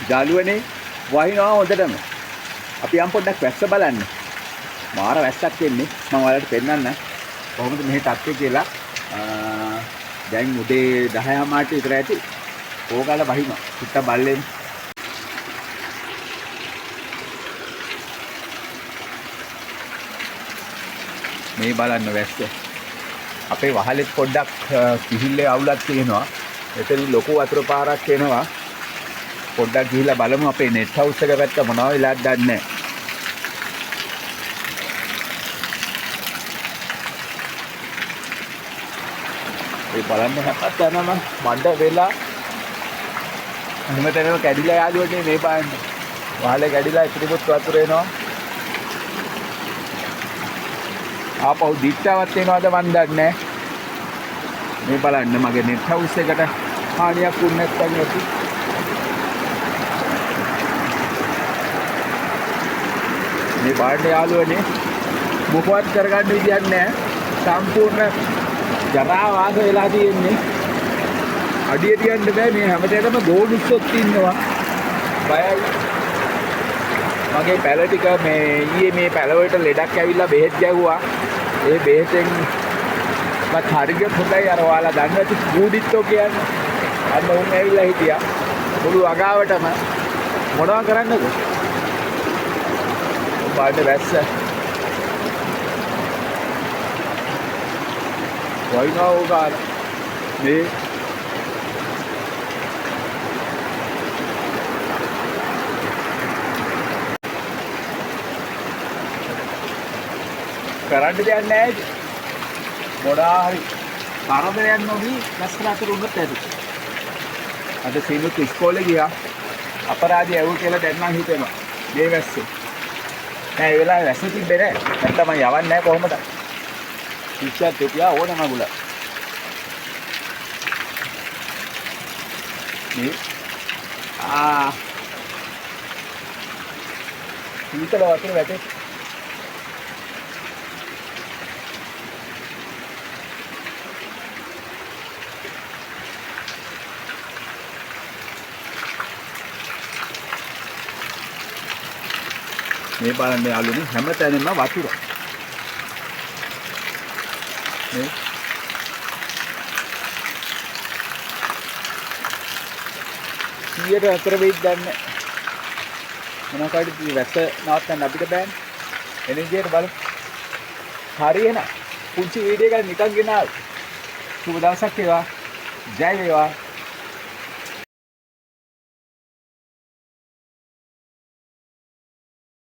ජාලුවනේ වහිනවා හොඳටම. අපි යම් පොඩ්ඩක් වැස්ස බලන්න. මාර වැස්සක් එන්නේ. මම ඔයාලට පෙන්නන්න. කොහොමද මෙහි තත්ත්වය කියලා. දැන් උදේ 10 මාට විතර ඇති. ඕගාල වහිනවා. පිට බල්ලෙන්. මේ බලන්න වැස්ස. අපේ වහලෙත් පොඩ්ඩක් කිහිල්ලේ අවුලක් තියෙනවා. එතන ලොකු වතුර පාරක් එනවා. පොඩ්ඩක් ගිහිල්ලා බලමු අපේ නෙට් හවුස් එක පැත්ත මොනවද වෙලාද දන්නේ නැහැ. ඒ බලන්න හැප්පත් යනවා මඩ වෙලා හැමතැනම කැඩිලා යාළුවනේ මේ බලන්න. වහලේ කැඩිලා ඉතිරිපොත් වතුර එනවා. ආපහු දිට්ටාවත් එනවද මන් දන්නේ නැහැ. මේ බලන්න මගේ නෙට් හවුස් එකට හානියක් වුනේ නැත්නම් ඇති. මේ බාඩේ යාළුවනේ මොකවත් කරගන්න විදියක් නැහැ. සම්පූර්ණ ජරා වාස වෙලා තියෙන්නේ. අඩිය තියන්න බෑ මේ හැමතැනම ගෝනුස්සොත් ඉන්නවා. බයයි. මගේ පැල ටික මේ ඊයේ මේ පැල වලට ලෙඩක් ඇවිල්ලා බෙහෙත් ගැහුවා. ඒ බෙහෙතෙන් මත් හරියට හොඳයි අර ඔයාලා දන්නේ නැති ගූඩිත්තෝ කියන්නේ. අන්න උන් ඇවිල්ලා හිටියා. මුළු අගාවටම මොනවා කරන්නද? බාඩ වැස්ස. වයින්නවා උගාල. මේ කරන්ට් දෙයක් නැහැ. මොඩා හරි කරදරයක් නොවි වැස්සට අතර උන්නත් ඇති. අද සීනුත් ඉස්කෝලේ ගියා. අපරාධය ඇව්ව කියලා දැන් නම් හිතෙනවා. මේ වැස්සේ. නෑ ඒ වෙලාවේ වැස්ස තිබ්බේ නෑ. නැත්තම් මම යවන්නේ නෑ කොහොමද? ඉච්ඡාත් හිටියා ඕනම ගුල. මේ සීතල වතුර වැටේ. මේ බලන්න යාළුවනේ හැමතැනම වතුර. මේ කීයට අතර වෙයිද දන්නේ මොනවාකටද වැස්ස නවත්තන්න අපිට බෑනේ. එනර්ජියට බලමු. හරි එහෙනම් පුංචි වීඩියෝ එකක් නිකන් ගෙනාවා. සුබ දවසක් වේවා. ජය වේවා.